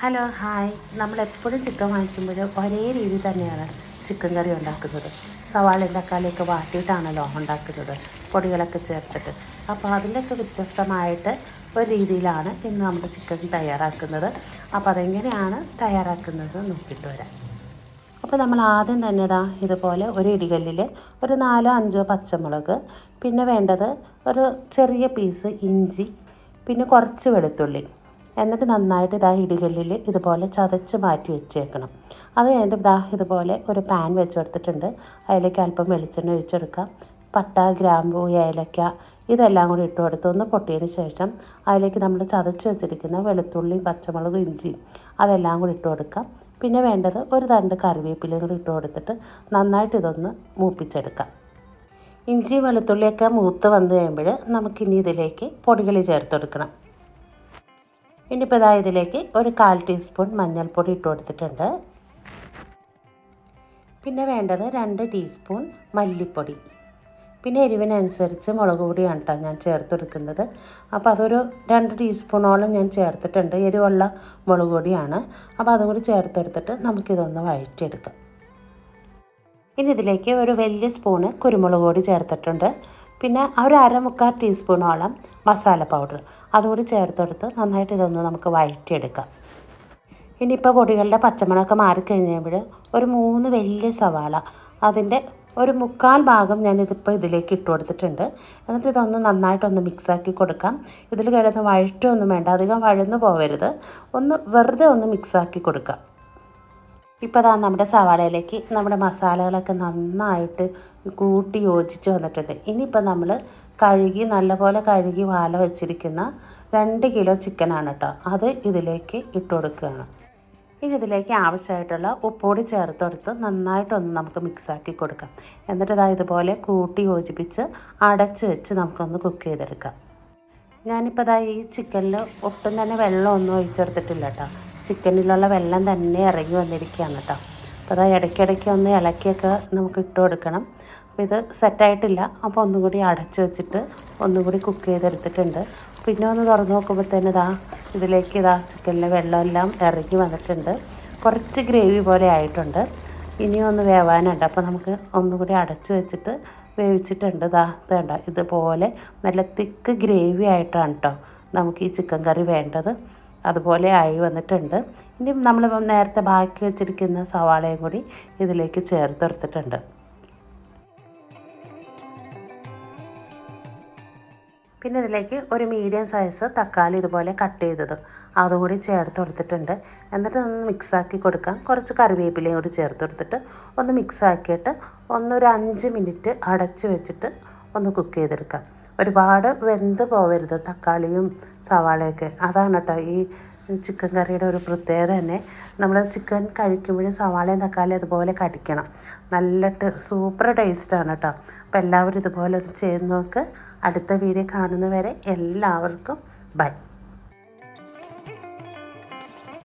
Hello hi. നമ്മളെപ്പോഴും chicken വാങ്ങിക്കുമ്പോൾ ഒരേ രീതി തന്നെയാണ് ചിക്കൻ കറി ഉണ്ടാക്കുന്നത്. സവാളയും തക്കാളിയൊക്കെ വാട്ടിയിട്ടാണല്ലോ ഉണ്ടാക്കുന്നത്, പൊടികളൊക്കെ ചേർത്തിട്ട്. അപ്പോൾ അതിൻ്റെയൊക്കെ വ്യത്യസ്തമായിട്ട് ഒരു രീതിയിലാണ് ഇന്ന് നമ്മുടെ ചിക്കൻ തയ്യാറാക്കുന്നത്. അപ്പോൾ അതെങ്ങനെയാണ് തയ്യാറാക്കുന്നത് നോക്കിയിട്ട് വരാം. അപ്പോൾ നമ്മൾ ആദ്യം തന്നെ ഇതുപോലെ ഒരു ഇടികല്ലിൽ ഒരു 4-5 പച്ചമുളക്, പിന്നെ വേണ്ടത് ഒരു ചെറിയ പീസ് ഇഞ്ചി, പിന്നെ കുറച്ച് വെളുത്തുള്ളി. എന്നിട്ട് നന്നായിട്ട് ഇടികല്ലിൽ ഇതുപോലെ ചതച്ച് മാറ്റി വെച്ചേക്കണം. അത് കഴിഞ്ഞിട്ട് ഇതുപോലെ ഒരു പാൻ വെച്ച് കൊടുത്തിട്ടുണ്ട്. അതിലേക്ക് അല്പം വെളിച്ചെണ്ണ ഒഴിച്ചെടുക്കാം. പട്ട, ഗ്രാമ്പൂ, ഏലക്ക ഇതെല്ലാം കൂടി ഇട്ട് കൊടുത്ത് ഒന്ന് പൊട്ടിയതിന് ശേഷം അതിലേക്ക് നമ്മൾ ചതച്ച് വെച്ചിരിക്കുന്ന വെളുത്തുള്ളിയും പച്ചമുളകും ഇഞ്ചിയും അതെല്ലാം കൂടി ഇട്ട് കൊടുക്കാം. പിന്നെ വേണ്ടത് ഒരു തണ്ട് കറിവേപ്പിലയും കൂടി ഇട്ട് കൊടുത്തിട്ട് നന്നായിട്ട് ഇതൊന്ന് മൂപ്പിച്ചെടുക്കാം. ഇഞ്ചി വെളുത്തുള്ളിയൊക്കെ മൂത്ത് വന്നു കഴിയുമ്പോൾ നമുക്കിനി ഇതിലേക്ക് പൊടികൾ ചേർത്ത് കൊടുക്കണം. ഇനിയിപ്പോൾ ഇതിലേക്ക് ഒരു 1/4 ടീസ്പൂൺ മഞ്ഞൾപ്പൊടി ഇട്ട് കൊടുത്തിട്ടുണ്ട്. പിന്നെ വേണ്ടത് 2 ടീസ്പൂൺ മല്ലിപ്പൊടി. പിന്നെ എരിവിനനുസരിച്ച് മുളക് പൊടിയാണ് ഞാൻ ചേർത്തെടുക്കുന്നത്. അപ്പോൾ അതൊരു 2 ടീസ്പൂണോളം ഞാൻ ചേർത്തിട്ടുണ്ട്. എരിവുള്ള മുളക് പൊടിയാണ്. അപ്പോൾ അതുകൂടി ചേർത്തെടുത്തിട്ട് നമുക്കിതൊന്ന് വഴറ്റിയെടുക്കാം. ഇനി ഇതിലേക്ക് ഒരു വലിയ സ്പൂണ് കുരുമുളക് പൊടി ചേർത്തിട്ടുണ്ട്. പിന്നെ ഒരു 1/4 ടീസ്പൂണോളം മസാല പൗഡർ അതുകൂടി ചേർത്തെടുത്ത് നന്നായിട്ട് ഇതൊന്ന് നമുക്ക് വഴറ്റിയെടുക്കാം. ഇനിയിപ്പോൾ പൊടികളുടെ പച്ചമണമൊക്കെ മാറിക്കഴിഞ്ഞപ്പോൾ ഒരു 3 വലിയ സവാള അതിൻ്റെ ഒരു 1/4 ഭാഗം ഞാനിതിപ്പോൾ ഇതിലേക്ക് ഇട്ട് കൊടുത്തിട്ടുണ്ട്. എന്നിട്ട് ഇതൊന്ന് നന്നായിട്ടൊന്ന് മിക്സാക്കി കൊടുക്കാം. ഇതിൽ കിടന്ന് വഴറ്റൊന്നും വേണ്ട, അധികം വഴന്നു പോകരുത്, ഒന്ന് വെറുതെ ഒന്ന് മിക്സാക്കി കൊടുക്കാം. ഇപ്പോൾ നമ്മുടെ സവാളയിലേക്ക് നമ്മുടെ മസാലകളൊക്കെ നന്നായിട്ട് കൂട്ടി യോജിച്ച് വന്നിട്ടുണ്ട്. ഇനിയിപ്പോൾ നമ്മൾ നല്ലപോലെ കഴുകി വാല വെച്ചിരിക്കുന്ന 2 കിലോ ചിക്കനാണ് കേട്ടോ, അത് ഇതിലേക്ക് ഇട്ട് കൊടുക്കുകയാണ്. ഇനി ഇതിലേക്ക് ആവശ്യമായിട്ടുള്ള ഉപ്പുകൂടി ചേർത്തെടുത്ത് നന്നായിട്ടൊന്ന് നമുക്ക് മിക്സാക്കി കൊടുക്കാം. എന്നിട്ട് ഇതുപോലെ കൂട്ടി യോജിപ്പിച്ച് അടച്ച് വെച്ച് നമുക്കൊന്ന് കുക്ക് ചെയ്തെടുക്കാം. ഞാനിപ്പോൾ ഈ ചിക്കനിൽ ഒട്ടും തന്നെ വെള്ളമൊന്നും ഒഴിച്ചെടുത്തിട്ടില്ല കേട്ടോ. ചിക്കനിലുള്ള വെള്ളം തന്നെ ഇറങ്ങി വന്നിരിക്കുകയാണ് കേട്ടോ. അപ്പോൾ ഇടയ്ക്കിടയ്ക്ക് ഒന്ന് ഇളക്കിയൊക്കെ നമുക്ക് ഇട്ട് കൊടുക്കണം. അപ്പോൾ ഇത് സെറ്റായിട്ടില്ല. അപ്പോൾ ഒന്നും കൂടി അടച്ച് വെച്ചിട്ട് ഒന്നും കൂടി കുക്ക് ചെയ്തെടുത്തിട്ടുണ്ട്. പിന്നെ ഒന്ന് തുറന്ന് നോക്കുമ്പോഴത്തേന് ഇതിലേക്ക് ചിക്കനിലെ വെള്ളമെല്ലാം ഇറങ്ങി വന്നിട്ടുണ്ട്. കുറച്ച് ഗ്രേവി പോലെ ആയിട്ടുണ്ട്. ഇനിയും ഒന്ന് വേവാനുണ്ട്. അപ്പോൾ നമുക്ക് ഒന്നും കൂടി അടച്ച് വെച്ചിട്ട് വേവിച്ചിട്ടുണ്ട്. വേണ്ട ഇതുപോലെ നല്ല തിക്ക് ഗ്രേവി ആയിട്ടാണ് കേട്ടോ നമുക്ക് ഈ ചിക്കൻ കറി വേണ്ടത്. അതുപോലെ ആയി വന്നിട്ടുണ്ട്. ഇനി നമ്മൾ നേരത്തെ ബാക്കി വെച്ചിരിക്കുന്ന സവാളയും കൂടി ഇതിലേക്ക് ചേർത്തെടുത്തിട്ടുണ്ട്. പിന്നെ ഇതിലേക്ക് ഒരു മീഡിയം സൈസ് തക്കാളി ഇതുപോലെ കട്ട് ചെയ്തത് അതും കൂടി ചേർത്ത് കൊടുത്തിട്ടുണ്ട്. എന്നിട്ട് ഒന്ന് മിക്സാക്കി കൊടുക്കാം. കുറച്ച് കറിവേപ്പിലയും കൂടി ചേർത്ത് കൊടുത്തിട്ട് ഒന്ന് മിക്സാക്കിയിട്ട് ഒരു 5 മിനിറ്റ് അടച്ച് വെച്ചിട്ട് ഒന്ന് കുക്ക് ചെയ്തെടുക്കാം. ഒരുപാട് വെന്ത് പോവരുത് തക്കാളിയും സവാളയൊക്കെ. അതാണ് കേട്ടോ ഈ ചിക്കൻ കറിയുടെ ഒരു പ്രത്യേകത തന്നെ. നമ്മൾ ചിക്കൻ കഴിക്കുമ്പോഴും സവാളയും തക്കാളിയും അതുപോലെ കടിക്കണം. നല്ല സൂപ്പർ ടേസ്റ്റാണ് കേട്ടോ. അപ്പോൾ എല്ലാവരും ഇതുപോലെ ഒന്ന് ചെയ്ത് നോക്ക്. അടുത്ത വീഡിയോ കാണുന്നവരെ എല്ലാവർക്കും ബൈ.